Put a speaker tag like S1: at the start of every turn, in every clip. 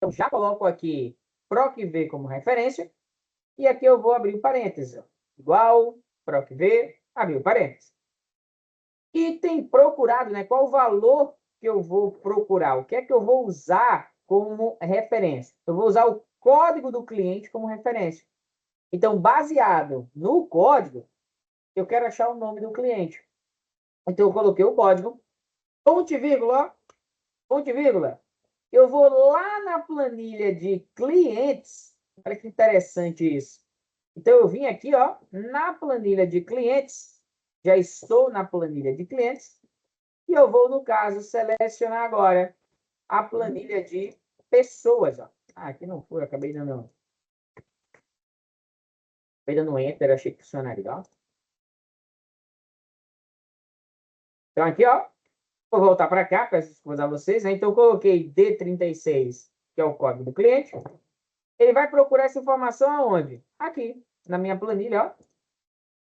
S1: Então, já coloco aqui PROC-V como referência. E aqui eu vou abrir o parênteses. Igual, PROC-V, abrir o parênteses. E tem procurado, né? Qual o valor que eu vou procurar? O que é que eu vou usar como referência? Eu vou usar o código do cliente como referência. Então, baseado no código, eu quero achar o nome do cliente. Então, eu coloquei o código, ponto e vírgula, ponto e vírgula. Eu vou lá na planilha de clientes. Olha que interessante isso. Então, eu vim aqui, ó, na planilha de clientes. Já estou na planilha de clientes. E eu vou, no caso, selecionar agora a planilha de pessoas. Ó. Ah, aqui não foi, acabei dando Enter, achei que funcionaria. Ó. Então, aqui, ó, vou voltar para cá, peço desculpas a vocês. Né? Então, eu coloquei D36, que é o código do cliente. Ele vai procurar essa informação aonde? Aqui, na minha planilha, ó,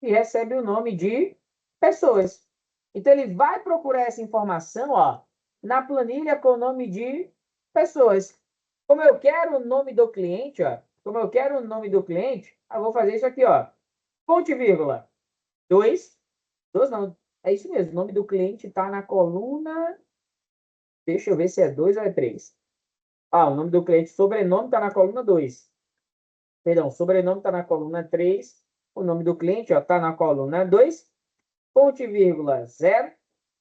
S1: e recebe o nome de pessoas. Então, ele vai procurar essa informação, ó, na planilha com o nome de pessoas. Como eu quero o nome do cliente, ó, como eu quero o nome do cliente, eu vou fazer isso aqui, ó, ponto e vírgula, 2, não, é isso mesmo, o nome do cliente está na coluna, deixa eu ver se é 2 ou é 3. Ah, o nome do cliente, sobrenome está na coluna 2. Perdão, sobrenome está na coluna 3. O nome do cliente está na coluna 2. Ponto e vírgula 0.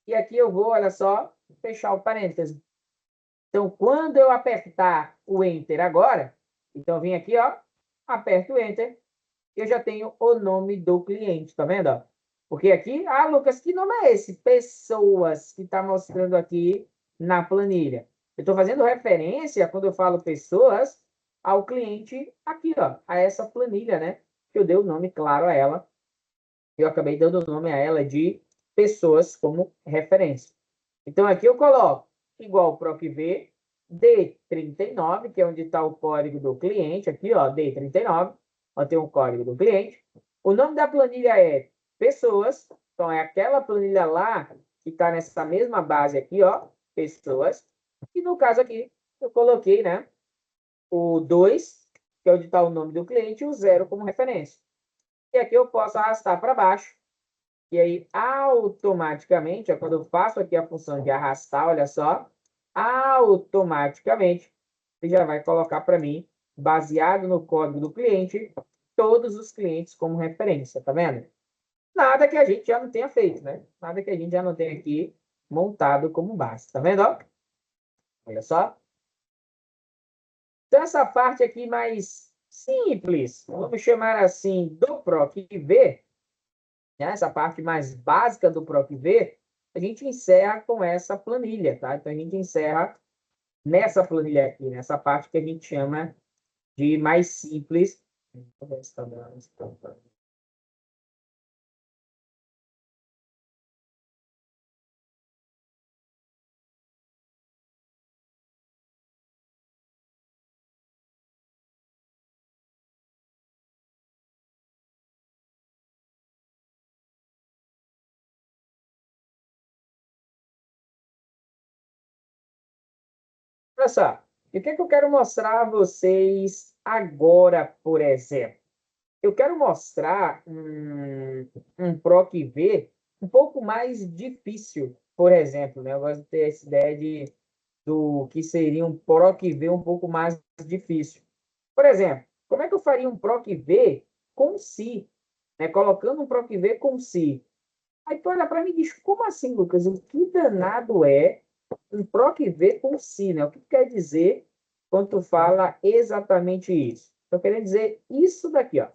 S1: E aqui eu vou, olha só, fechar o parênteses. Então, quando eu apertar o Enter agora, então vim aqui, ó, aperto o Enter, eu já tenho o nome do cliente, tá vendo? Ó? Porque aqui, ah, Lucas, que nome é esse? Pessoas, que está mostrando aqui na planilha. Eu estou fazendo referência, quando eu falo pessoas, ao cliente aqui, ó, a essa planilha, né? Que eu dei o nome claro a ela. Eu acabei dando o nome a ela de pessoas como referência. Então, aqui eu coloco igual PROC-V, D39, que é onde está o código do cliente, aqui, ó, D39, ó, tem o código do cliente. O nome da planilha é pessoas, então é aquela planilha lá que está nessa mesma base aqui, ó, pessoas. E no caso aqui, eu coloquei, né, o 2, que é onde está o nome do cliente, e o 0 como referência. E aqui eu posso arrastar para baixo, e aí, automaticamente, ó, quando eu faço aqui a função de arrastar, olha só, automaticamente, ele já vai colocar para mim, baseado no código do cliente, todos os clientes como referência, tá vendo? Nada que a gente já não tenha feito, né? Nada que a gente já não tenha aqui montado como base, tá vendo? Ó? Olha só. Então, essa parte aqui mais simples, vamos chamar assim, do PROC-V, né? Essa parte mais básica do PROC-V, a gente encerra com essa planilha, tá? Então, a gente encerra nessa planilha aqui, nessa parte que a gente chama de mais simples. Olha só, e o que é que eu quero mostrar a vocês agora, por exemplo? Eu quero mostrar um PROC-V um pouco mais difícil, por exemplo, né? Eu gosto de ter essa ideia do que seria um PROC-V um pouco mais difícil. Por exemplo, como é que eu faria um PROC-V com si? Né? Colocando um PROC-V com si. Aí tu olha para mim e diz, como assim, Lucas? O que danado é um PROC-V com si, né? O que quer dizer quando tu fala exatamente isso? Estou querendo dizer isso daqui, ó.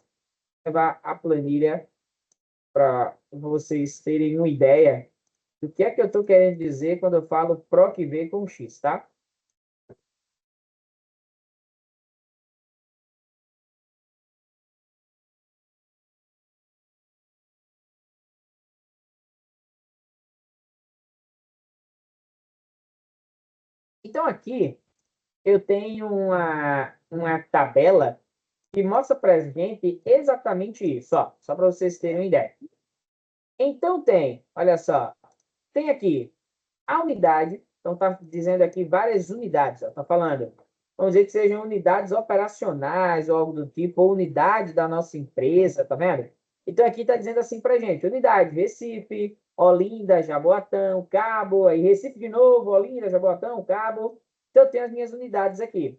S1: Levar a planilha para vocês terem uma ideia do que é que eu estou querendo dizer quando eu falo PROC-V com X, tá? Então, aqui eu tenho uma tabela que mostra para a gente exatamente isso, ó, só para vocês terem uma ideia. Então, tem, olha só, tem aqui a unidade, então está dizendo aqui várias unidades, está falando vamos dizer que sejam unidades operacionais ou algo do tipo, ou unidade da nossa empresa, tá vendo? Então, aqui está dizendo assim para gente, unidade, Recife, Olinda, Jaboatão, Cabo, aí Recife de novo, Olinda, Jaboatão, Cabo. Então, eu tenho as minhas unidades aqui.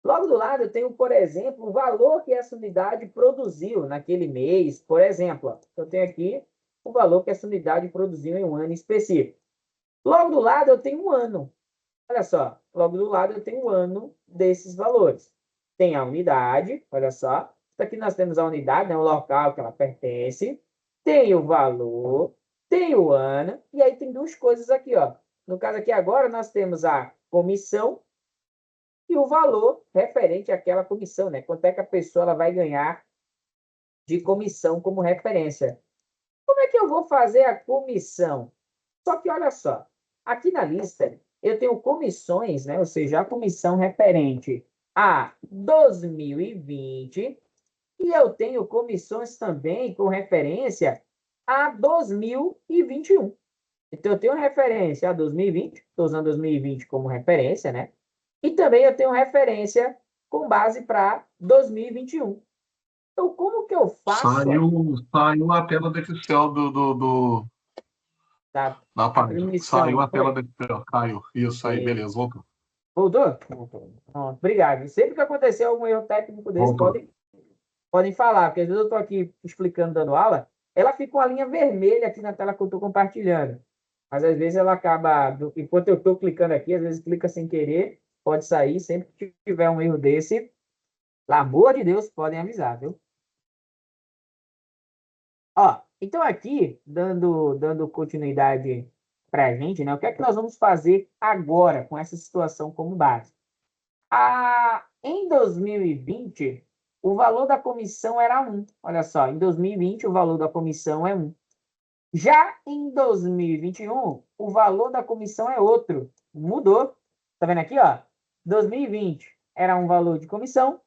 S1: Logo do lado, eu tenho, por exemplo, o valor que essa unidade produziu naquele mês. Por exemplo, ó, eu tenho aqui o valor que essa unidade produziu em um ano específico. Logo do lado, eu tenho um ano. Olha só, logo do lado eu tenho o ano desses valores. Tem a unidade, olha só. Aqui nós temos a unidade, né, o local que ela pertence. Tem o valor, tem o ano, e aí tem duas coisas aqui, ó. No caso aqui agora, nós temos a comissão e o valor referente àquela comissão, né? Quanto é que a pessoa ela vai ganhar de comissão como referência. Como é que eu vou fazer a comissão? Só que olha só, aqui na lista eu tenho comissões, né? Ou seja, a comissão referente a 2020 e eu tenho comissões também com referência a 2021. Então, eu tenho referência a 2020, estou usando 2020 como referência, né? E também eu tenho referência com base para 2021. Então, como que eu faço
S2: Saiu a tela do Excel
S1: da
S2: da página.
S1: transmissão?
S2: Saiu
S1: Não
S2: a tela
S1: foi?
S2: do Excel. Caiu. Isso aí,
S1: É,
S2: beleza, voltou.
S1: voltou? Voltou. Pronto, obrigado. Sempre que acontecer algum erro técnico desse,
S2: Voltou.
S1: podem falar, porque às vezes eu estou aqui explicando, dando aula, ela fica uma linha vermelha aqui na tela que eu estou compartilhando. Mas às vezes ela acaba, enquanto eu estou clicando aqui, às vezes clica sem querer, pode sair. Sempre que tiver um erro desse, pelo amor de Deus, podem avisar, viu? Ó, então aqui, dando continuidade para a gente, né? O que é que nós vamos fazer agora com essa situação como base? Em 2020, o valor da comissão era 1. Olha só, em 2020, o valor da comissão é 1. Já em 2021, o valor da comissão é outro. Mudou. Tá vendo aqui, ó? 2020 era um valor de comissão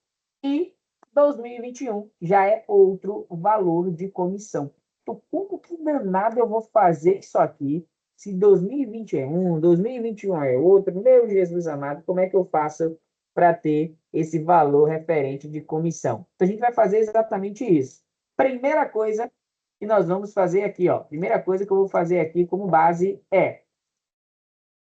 S1: e 2021 já é outro valor de comissão. Então, como que danado eu vou fazer isso aqui se 2020 é um, 2021 é outro? Meu Jesus amado, como é que eu faço para ter esse valor referente de comissão? Então, a gente vai fazer exatamente isso. Primeira coisa que nós vamos fazer aqui, ó. Primeira coisa que eu vou fazer aqui como base é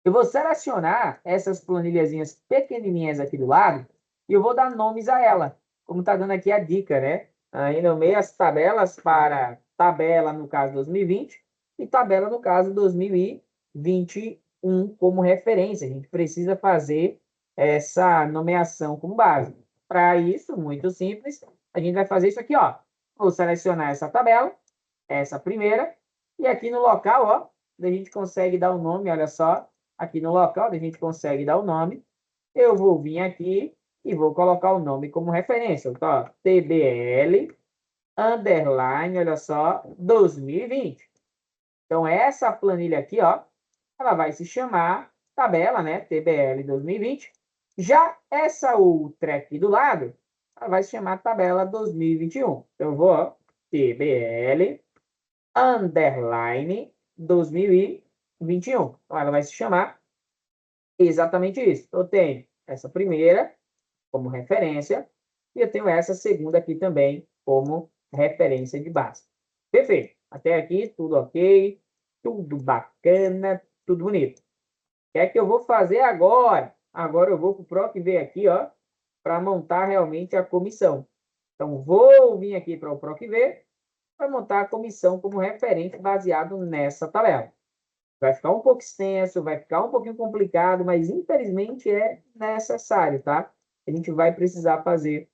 S1: eu vou selecionar essas planilhazinhas pequenininhas aqui do lado e eu vou dar nomes a ela, como está dando aqui a dica, né? Aí no meio as tabelas para tabela, no caso 2020, e tabela, no caso 2021, como referência. A gente precisa fazer essa nomeação como base. Para isso, muito simples, a gente vai fazer isso aqui, ó. Vou selecionar essa tabela, essa primeira, e aqui no local, ó, a gente consegue dar o nome, olha só, aqui no local, a gente consegue dar o nome. Eu vou vir aqui e vou colocar o nome como referência. Então, ó, TBL, underline, olha só, 2020. Então, essa planilha aqui, ó, ela vai se chamar tabela, né? TBL 2020. Já essa outra aqui do lado, ela vai se chamar tabela 2021. Então, eu vou, ó, TBL, underline, 2021. Então, ela vai se chamar exatamente isso. Eu tenho essa primeira como referência e eu tenho essa segunda aqui também como referência de base. Perfeito. Até aqui, tudo ok, tudo bacana, tudo bonito. O que é que eu vou fazer agora? Agora eu vou para o PROC ver aqui, ó, para montar realmente a comissão. Então, vou vir aqui para o PROC ver para montar a comissão como referente baseado nessa tabela. Vai ficar um pouco extenso, vai ficar um pouquinho complicado, mas infelizmente é necessário, tá? A gente vai precisar fazer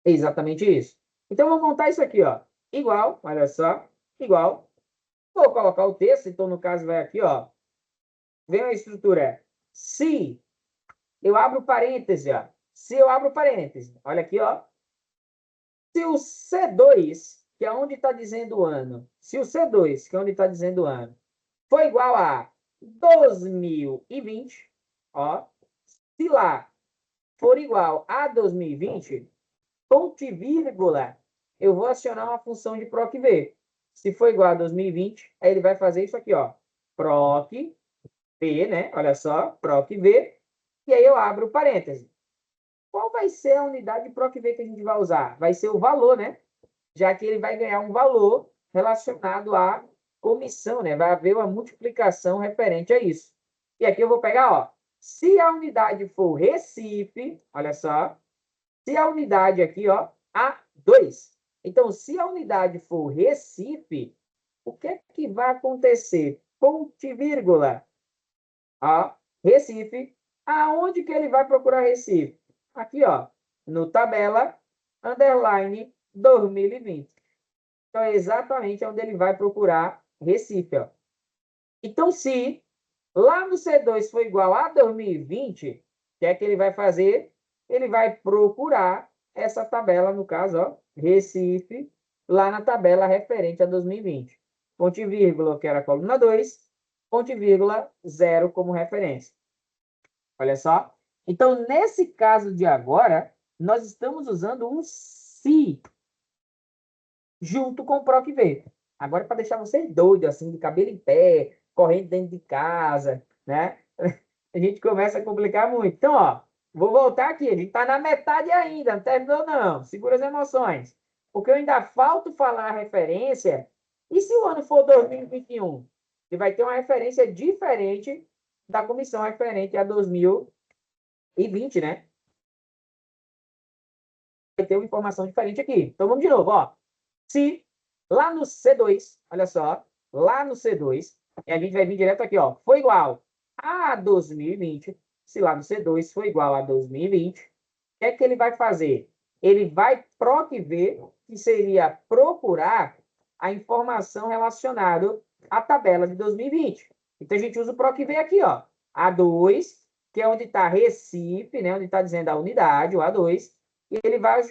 S1: exatamente isso. Então, vou montar isso aqui, ó. Igual, olha só, igual. Vou colocar o texto, então no caso vai aqui, ó. Vem a estrutura. Se eu abro parêntese, ó. Se eu abro parêntese, olha aqui, ó. Se o C2, que é onde está dizendo o ano, se o C2, que é onde está dizendo o ano, foi igual a 2020, ó, se lá for igual a 2020, ponto e vírgula, eu vou acionar uma função de PROC-V. Se for igual a 2020, aí ele vai fazer isso aqui, ó, PROC-V, né? Olha só, PROC-V, E aí eu abro parêntese. Qual vai ser a unidade de PROC-V que a gente vai usar? Vai ser o valor, né? Já que ele vai ganhar um valor relacionado à comissão, né? Vai haver uma multiplicação referente a isso. E aqui eu vou pegar, ó, se a unidade for Recife, olha só, se a unidade aqui, ó, A2. Então, se a unidade for Recife, o que é que vai acontecer? Ponto e vírgula. Ó, Recife. Aonde que ele vai procurar Recife? Aqui, ó, no tabela, underline 2020. Então, é exatamente onde ele vai procurar Recife, ó. Então, se lá no C2 for igual a 2020, o que é que ele vai fazer? Ele vai procurar essa tabela, no caso, ó, Recife, lá na tabela referente a 2020. Ponto e vírgula, que era a coluna 2, ponto e vírgula, 0 como referência. Olha só. Então, nesse caso de agora, nós estamos usando um se junto com o PROC-V. Agora, para deixar vocês doidos, assim, de cabelo em pé, correndo dentro de casa, né? A gente começa a complicar muito. Então, ó, vou voltar aqui. A gente está na metade ainda, não terminou, não. Segura as emoções. Porque eu ainda falta falar a referência. E se o ano for 2021? Ele vai ter uma referência diferente da comissão referente a 2020, né? Vai ter uma informação diferente aqui. Então, vamos de novo, ó. Se lá no C2, olha só, lá no C2, a gente vai vir direto aqui, ó, foi igual a 2020, se lá no C2 foi igual a 2020, o que é que ele vai fazer? Ele vai PROC-V, que seria procurar a informação relacionada à tabela de 2020. Então, a gente usa o PROC-V aqui, ó, A2, que é onde está Recife, né, onde está dizendo a unidade, o A2, e ele vai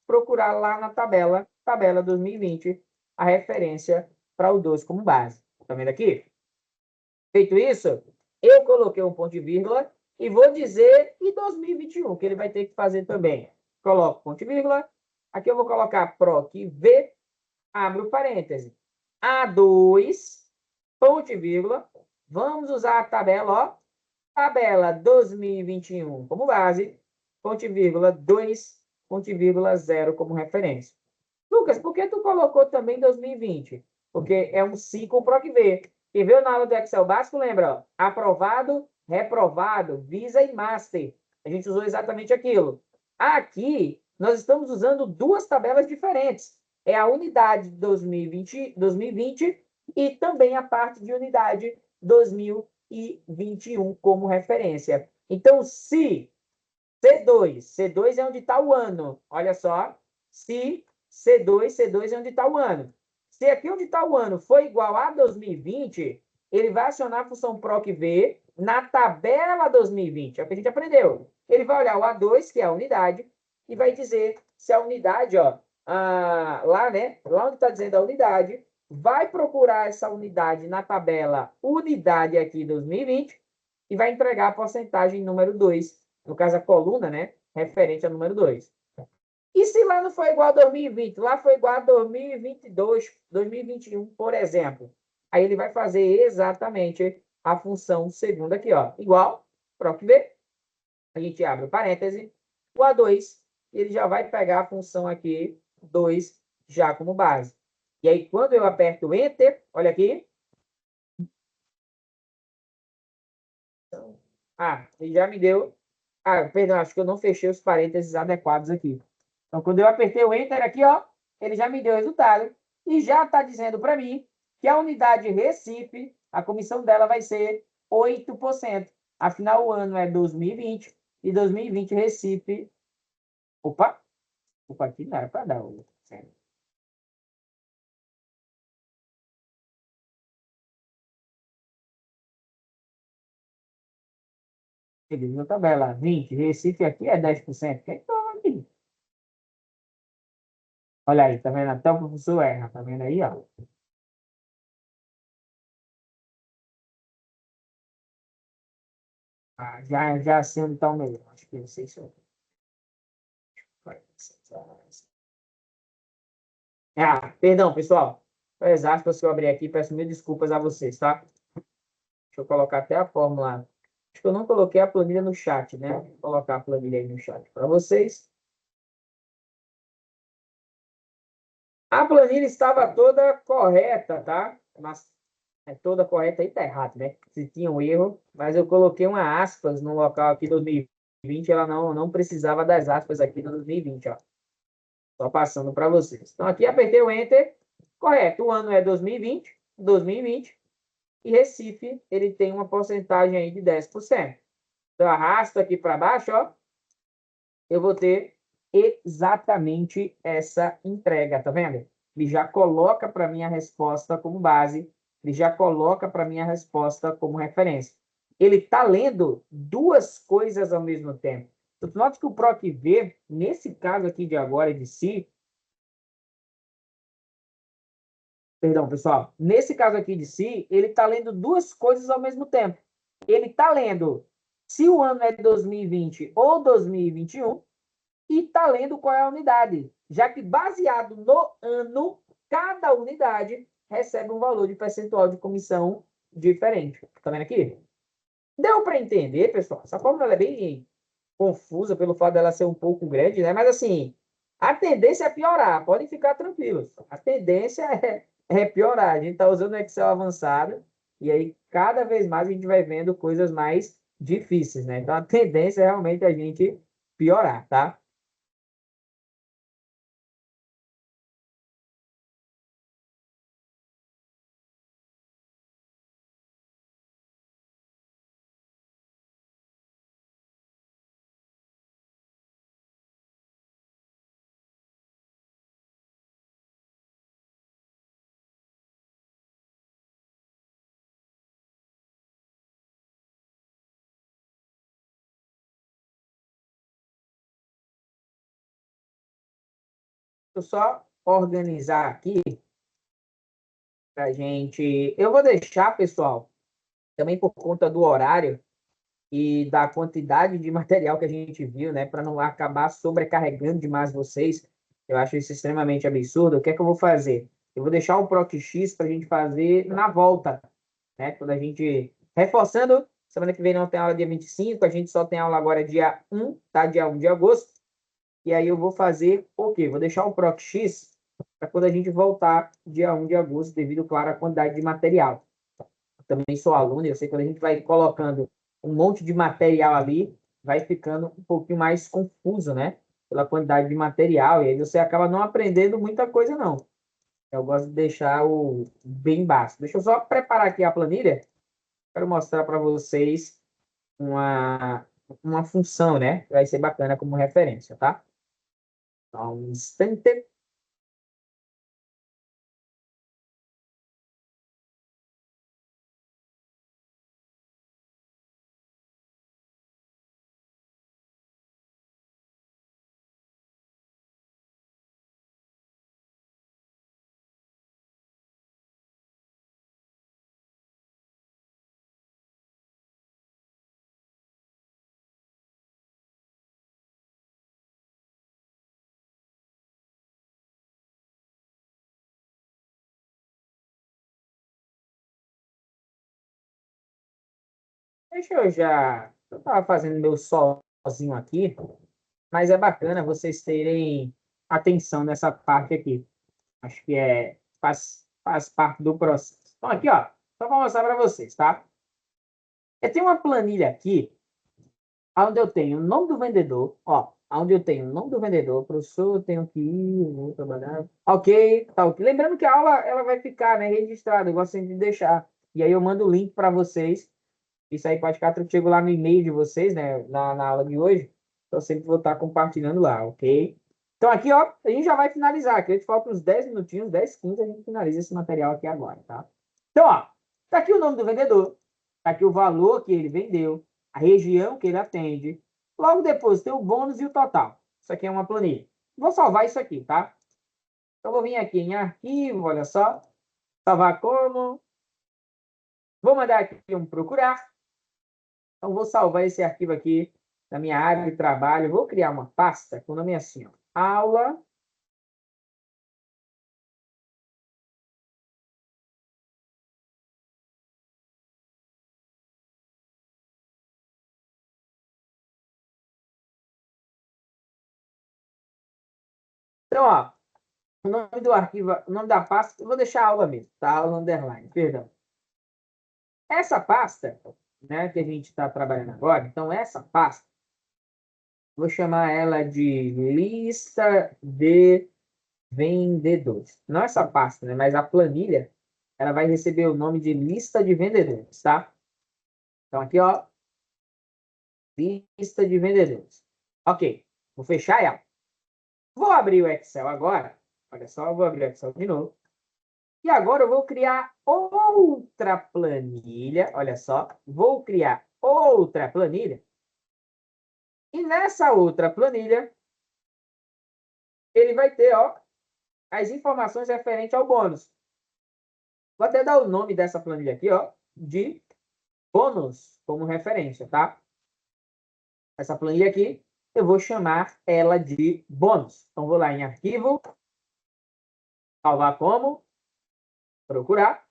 S1: procurar lá na tabela 2020, a referência para o 2 como base. Está vendo aqui? Feito isso, eu coloquei um ponto de vírgula e vou dizer em 2021, que ele vai ter que fazer também. Coloco ponto de vírgula. Aqui eu vou colocar PROC-V, abro parêntese. A2, ponto e vírgula. Vamos usar a tabela, ó. Tabela 2021 como base, ponto e vírgula 2, ponto e vírgula 0 como referência. Lucas, por que tu colocou também 2020? Porque é um ciclo PROC-V. Quem veio na aula do Excel básico, lembra? Ó, aprovado, reprovado, Visa e Master. A gente usou exatamente aquilo. Aqui, nós estamos usando duas tabelas diferentes. É a unidade 2020 e também a parte de unidade 2021 como referência. Então, se C2 é onde está o ano. Olha só. Se C2 é onde está o ano. Se aqui onde está o ano for igual a 2020, ele vai acionar a função PROC-V na tabela 2020. É o que a gente aprendeu. Ele vai olhar o A2, que é a unidade, e vai dizer se a unidade, ó, lá, né? Lá onde está dizendo a unidade, vai procurar essa unidade na tabela unidade aqui 2020 e vai entregar a porcentagem número 2, no caso a coluna, né, referente ao número 2. E se lá não foi igual a 2020, lá foi igual a 2022, 2021, por exemplo, aí ele vai fazer exatamente a função segunda aqui, ó, igual, PROC-V, a gente abre o parêntese, o A2, ele já vai pegar a função aqui, 2, já como base. E aí, quando eu aperto Enter, olha aqui. Ele já me deu. Perdão, acho que eu não fechei os parênteses adequados aqui. Então, quando eu apertei o Enter aqui, ó, ele já me deu o resultado e já está dizendo para mim que a unidade Recife, a comissão dela vai ser 8%. Afinal, o ano é 2020 e 2020 Recife. Opa, aqui não era para dar o certo. Ele na tabela 20, Recife aqui é 10%. Então, aqui. Olha aí, tá vendo? Até o professor erra, tá vendo aí, ó? Já sei onde está o melhor. Acho que não sei se eu... Perdão, pessoal. As aspas que eu abri aqui, peço mil desculpas a vocês, tá? Deixa eu colocar até a fórmula Acho que eu não coloquei a planilha no chat, né? Vou colocar a planilha aí no chat para vocês. A planilha estava toda correta, tá? Mas é toda correta aí, tá errado, né? Se tinha um erro, mas eu coloquei uma aspas no local aqui 2020, ela não precisava das aspas aqui no 2020, ó. Só passando para vocês. Então aqui apertei o Enter, correto. O ano é 2020, e Recife, ele tem uma porcentagem aí de 10%. Então arrasto aqui para baixo, ó, eu vou ter exatamente essa entrega, tá vendo? Ele já coloca para mim a resposta como base, ele já coloca para mim a resposta como referência. Ele está lendo duas coisas ao mesmo tempo. Então, note que o PROC V, nesse caso aqui de agora e de si, perdão, pessoal, nesse caso aqui de si, ele está lendo duas coisas ao mesmo tempo. Ele está lendo se o ano é 2020 ou 2021, e está lendo qual é a unidade, já que baseado no ano, cada unidade recebe um valor de percentual de comissão diferente. Está vendo aqui? Deu para entender, pessoal? Essa fórmula é bem confusa pelo fato dela ser um pouco grande, né? Mas assim, a tendência é piorar, podem ficar tranquilos. A tendência é piorar. A gente está usando o Excel avançado e aí cada vez mais a gente vai vendo coisas mais difíceis, né? Então a tendência é realmente a gente piorar, tá? Eu só organizar aqui para gente. Eu vou deixar, pessoal, também por conta do horário e da quantidade de material que a gente viu, né, para não acabar sobrecarregando demais vocês. Eu acho isso extremamente absurdo. O que é que eu vou fazer? Eu vou deixar o PROC-X para a gente fazer na volta, né? Quando a gente. Reforçando, semana que vem não tem aula dia 25, a gente só tem aula agora dia 1, tá? Dia 1 de agosto. E aí eu vou fazer o quê? Vou deixar o PROC-X para quando a gente voltar dia 1 de agosto, devido, claro, à quantidade de material. Eu também sou aluno, eu sei que quando a gente vai colocando um monte de material ali, vai ficando um pouquinho mais confuso, né? Pela quantidade de material, e aí você acaba não aprendendo muita coisa, não. Eu gosto de deixar o bem básico. Deixa eu só preparar aqui a planilha. Quero mostrar para vocês uma função, né? Vai ser bacana como referência, tá? Só um instante. Deixa eu já. Eu estava fazendo meu sozinho aqui, mas é bacana vocês terem atenção nessa parte aqui. Acho que faz parte do processo. Então, aqui, ó, só vou mostrar para vocês, tá? Eu tenho uma planilha aqui, onde eu tenho o nome do vendedor, ó, onde eu tenho o nome do vendedor, professor, eu tenho que ir, vou trabalhar. Ok, tá ok. Lembrando que a aula ela vai ficar, né, registrada, eu gosto sempre de deixar. E aí eu mando o link para vocês. Isso aí pode ficar tranquilo lá no e-mail de vocês, né, na aula de hoje. Então, eu sempre vou estar compartilhando lá, ok? Então, aqui, ó, a gente já vai finalizar. Aqui, a gente falta uns 10 minutinhos, 10, 15, a gente finaliza esse material aqui agora, tá? Então, ó, tá aqui o nome do vendedor, tá aqui o valor que ele vendeu, a região que ele atende. Logo depois tem o bônus e o total. Isso aqui é uma planilha. Vou salvar isso aqui, tá? Então, vou vir aqui em arquivo, olha só. Salvar como. Vou mandar aqui um procurar. Então, vou salvar esse arquivo aqui na minha área de trabalho. Vou criar uma pasta com o nome assim, ó, aula Então, ó, o nome do arquivo, o nome da pasta, eu vou deixar a aula mesmo, tá? Aula underline, perdão. Essa pasta, né, que a gente está trabalhando agora, então essa pasta, vou chamar ela de lista de vendedores. Não essa pasta, né, mas a planilha, ela vai receber o nome de lista de vendedores, tá? Então aqui, ó, lista de vendedores. Ok, vou fechar ela. Vou abrir o Excel agora. Olha só, eu vou abrir o Excel de novo. E agora eu vou criar outra planilha. Olha só, vou criar outra planilha. E nessa outra planilha, ele vai ter, ó, as informações referentes ao bônus. Vou até dar o nome dessa planilha aqui, ó, de bônus como referência, tá? Essa planilha aqui, eu vou chamar ela de bônus. Então, vou lá em arquivo, salvar como, procurar.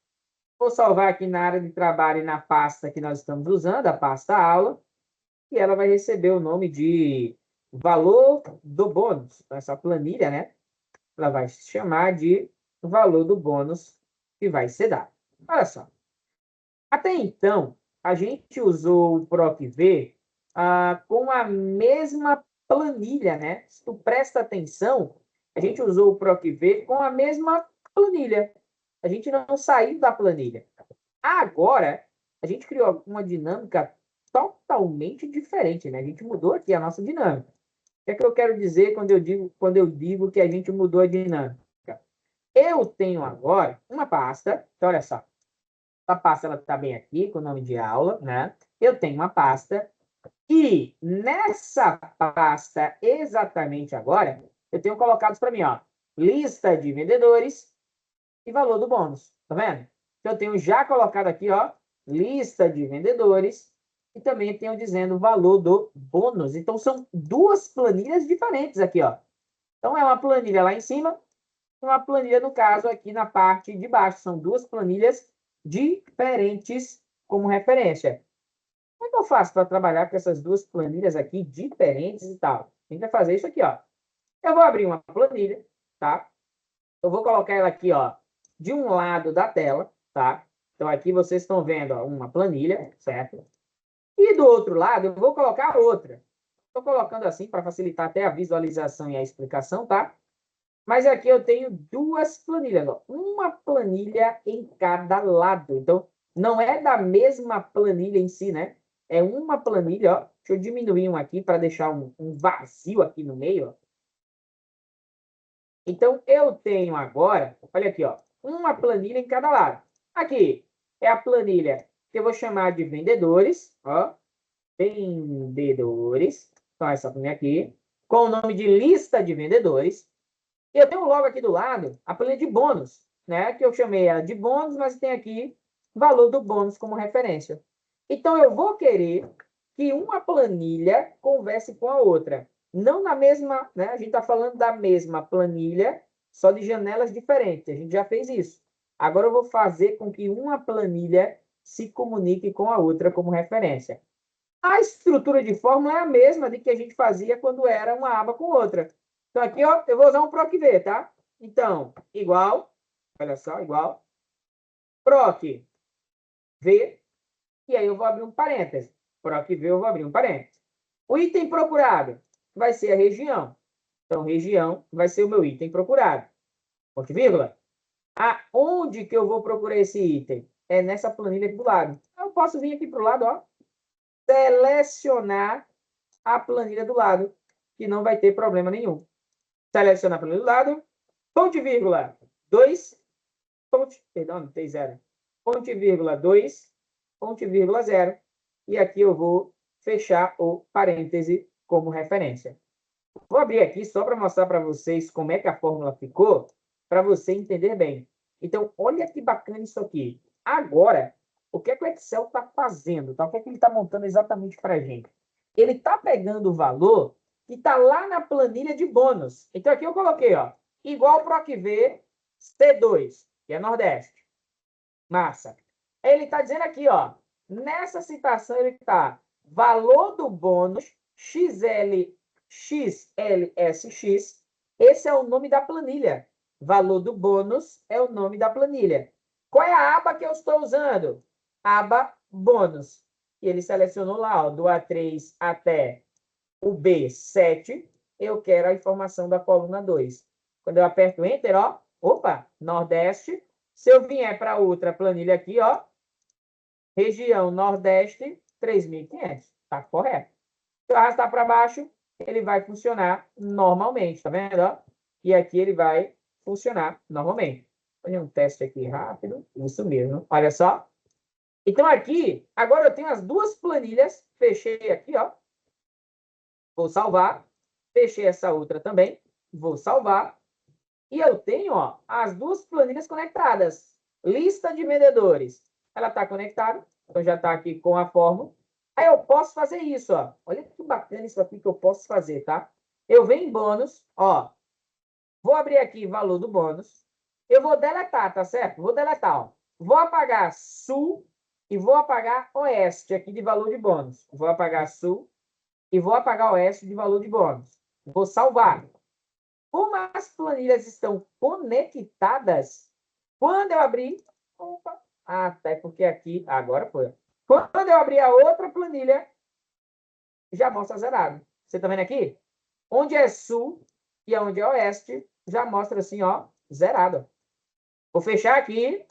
S1: Vou salvar aqui na área de trabalho e na pasta que nós estamos usando, a pasta aula, e ela vai receber o nome de valor do bônus. Então, essa planilha, né? Ela vai se chamar de valor do bônus que vai ser dado. Olha só. Até então, a gente usou o PROC-V com a mesma planilha, né? Se tu presta atenção, a gente usou o PROC-V com a mesma planilha. A gente não saiu da planilha. Agora, a gente criou uma dinâmica totalmente diferente, né? A gente mudou aqui a nossa dinâmica. O que é que eu quero dizer quando eu digo que a gente mudou a dinâmica? Eu tenho agora uma pasta, então olha só, a pasta ela está bem aqui, com o nome de aula, né? Eu tenho uma pasta e nessa pasta, exatamente agora, eu tenho colocado para mim, ó, lista de vendedores e valor do bônus, tá vendo? Então, eu tenho já colocado aqui, ó, lista de vendedores e também tenho dizendo o valor do bônus. Então, são duas planilhas diferentes aqui, ó. Então, é uma planilha lá em cima e uma planilha, no caso, aqui na parte de baixo. São duas planilhas diferentes como referência. Como é que eu faço para trabalhar com essas duas planilhas aqui diferentes e tal? A gente vai fazer isso aqui, ó. Eu vou abrir uma planilha, tá? Eu vou colocar ela aqui, ó, de um lado da tela, tá? Então, aqui vocês estão vendo, ó, uma planilha, certo? E do outro lado, eu vou colocar outra. Estou colocando assim para facilitar até a visualização e a explicação, tá? Mas aqui eu tenho duas planilhas, ó. Uma planilha em cada lado. Então, não é da mesma planilha em si, né? É uma planilha, ó. Deixa eu diminuir um aqui para deixar um vazio aqui no meio, ó. Então, eu tenho agora, olha aqui, ó, uma planilha em cada lado. Aqui é a planilha que eu vou chamar de vendedores, ó, vendedores. Então, essa planilha aqui, com o nome de lista de vendedores. E eu tenho logo aqui do lado a planilha de bônus, né, que eu chamei ela de bônus, mas tem aqui o valor do bônus como referência. Então, eu vou querer que uma planilha converse com a outra. Não na mesma, né? A gente está falando da mesma planilha, só de janelas diferentes. A gente já fez isso. Agora eu vou fazer com que uma planilha se comunique com a outra como referência. A estrutura de fórmula é a mesma de que a gente fazia quando era uma aba com outra. Então, aqui, ó, eu vou usar um PROC-V, tá? Então, igual, olha só, igual, PROC-V, e aí eu vou abrir um parêntese. PROC-V, eu vou abrir um parêntese. O item procurado vai ser a região. Então, região vai ser o meu item procurado. Ponto vírgula. Aonde que eu vou procurar esse item? É nessa planilha aqui do lado. Eu posso vir aqui para o lado, ó, selecionar a planilha do lado, que não vai ter problema nenhum. Selecionar a planilha do lado, ponto vírgula 2, perdão, não tem zero. Ponto vírgula 2, ponto vírgula 0. E aqui eu vou fechar o parêntese como referência. Vou abrir aqui só para mostrar para vocês como é que a fórmula ficou, para você entender bem. Então, olha que bacana isso aqui. Agora, o que é que o Excel está fazendo? Tá? O que é que ele está montando exatamente para a gente? Ele está pegando o valor que está lá na planilha de bônus. Então, aqui eu coloquei, ó, igual PROC-V C2, que é Nordeste. Massa. Ele está dizendo aqui, ó, nessa citação ele está valor do bônus XLSX esse é o nome da planilha. Valor do bônus é o nome da planilha. Qual é a aba que eu estou usando? Aba bônus. E ele selecionou lá, ó, do A3 até o B7, eu quero a informação da coluna 2. Quando eu aperto Enter, ó, opa, Nordeste. Se eu vier para outra planilha aqui, ó, região Nordeste, 3.500. Tá correto. Se eu arrastar para baixo, ele vai funcionar normalmente, tá vendo? Ó? E aqui ele vai funcionar normalmente. Vou fazer um teste aqui rápido. Isso mesmo. Olha só. Então, aqui, agora eu tenho as duas planilhas. Fechei aqui, ó. Vou salvar. Fechei essa outra também. Vou salvar. E eu tenho, ó, as duas planilhas conectadas. Lista de vendedores. Ela está conectada. Então, já está aqui com a fórmula. Aí eu posso fazer isso, ó. Olha que bacana isso aqui que eu posso fazer, tá? Eu venho em bônus, ó. Vou abrir aqui valor do bônus. Eu vou deletar, tá certo? Vou deletar, ó. Vou apagar Sul e vou apagar Oeste aqui de valor de bônus. Vou apagar Sul e vou apagar Oeste de valor de bônus. Vou salvar. Como as planilhas estão conectadas, quando eu abrir... Opa! Ah, tá. É porque aqui... Agora foi. Quando eu abrir a outra planilha, já mostra zerado. Você tá vendo aqui? Onde é Sul e onde é Oeste, já mostra assim, ó, zerado. Vou fechar aqui.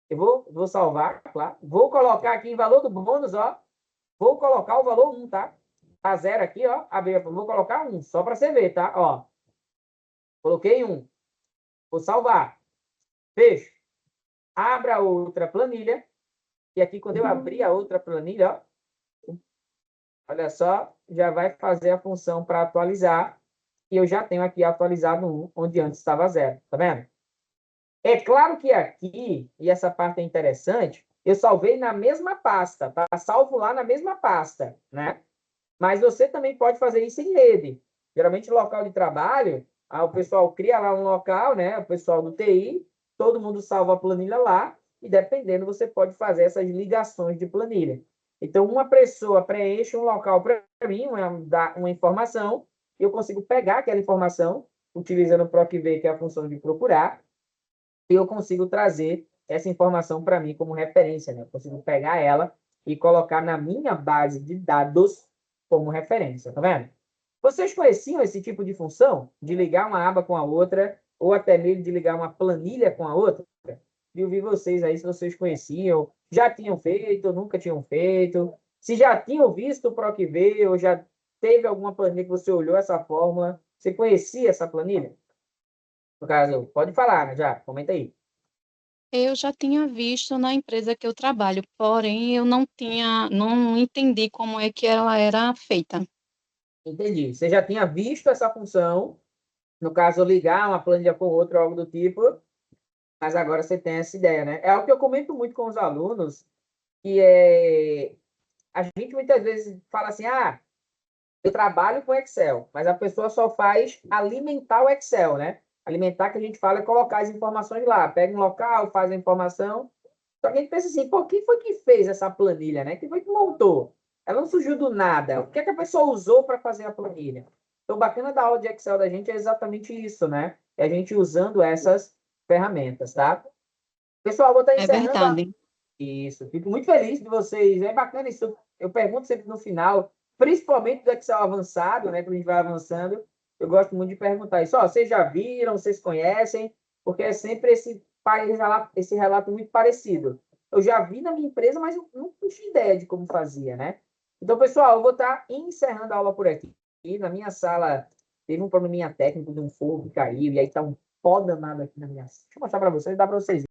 S1: Eu vou salvar, claro. Vou colocar aqui em valor do bônus, ó. Vou colocar o valor 1, tá? Tá zero aqui, ó. Vou colocar 1, só para você ver, tá? Ó. Coloquei 1. Vou salvar. Fecho. Abra outra planilha. E aqui, quando eu abrir a outra planilha, ó. Olha só, já vai fazer a função para atualizar. E eu já tenho aqui atualizado 1, onde antes estava 0. Tá vendo? É claro que aqui, e essa parte é interessante, eu salvei na mesma pasta, tá? Salvo lá na mesma pasta, né? Mas você também pode fazer isso em rede. Geralmente, local de trabalho, o pessoal cria lá um local, né? O pessoal do TI, todo mundo salva a planilha lá, e dependendo, você pode fazer essas ligações de planilha. Então, uma pessoa preenche um local para mim, dá uma informação, e eu consigo pegar aquela informação, utilizando o PROC-V, que é a função de procurar, e eu consigo trazer essa informação para mim como referência, né? Eu consigo pegar ela e colocar na minha base de dados como referência, tá vendo? Vocês conheciam esse tipo de função? De ligar uma aba com a outra, ou até mesmo de ligar uma planilha com a outra? Eu vi vocês aí se vocês conheciam, já tinham feito, ou nunca tinham feito, se já tinham visto o PROC-V, ou já teve alguma planilha que você olhou essa fórmula, você conhecia essa planilha? No caso, pode falar, né, já, comenta aí.
S3: Eu já tinha visto na empresa que eu trabalho, porém eu não entendi como é que ela era feita.
S1: Entendi. Você já tinha visto essa função, no caso, ligar uma planilha com outra, algo do tipo, mas agora você tem essa ideia, né? É algo que eu comento muito com os alunos, que a gente muitas vezes fala assim, eu trabalho com Excel, mas a pessoa só faz alimentar o Excel, né? Alimentar, que a gente fala, é colocar as informações lá. Pega um local, faz a informação. Só que a gente pensa assim, por quem foi que fez essa planilha, né? Quem foi que montou? Ela não surgiu do nada. O que é que a pessoa usou para fazer a planilha? Então, o bacana da aula de Excel da gente é exatamente isso, né? É a gente usando essas ferramentas, tá? Pessoal, vou estar
S3: É
S1: encerrando
S3: verdade.
S1: isso. Fico muito feliz de vocês. É bacana isso. Eu pergunto sempre no final, principalmente do Excel avançado, né? Quando a gente vai avançando, eu gosto muito de perguntar isso. Ó, vocês já viram, vocês conhecem? Porque é sempre esse relato muito parecido. Eu já vi na minha empresa, mas eu não tinha ideia de como fazia, né? Então, pessoal, eu vou estar encerrando a aula por aqui. Na minha sala, teve um probleminha técnico de um fogo que caiu, e aí tá um pó danado aqui na minha sala. Deixa eu mostrar para vocês, dá para vocês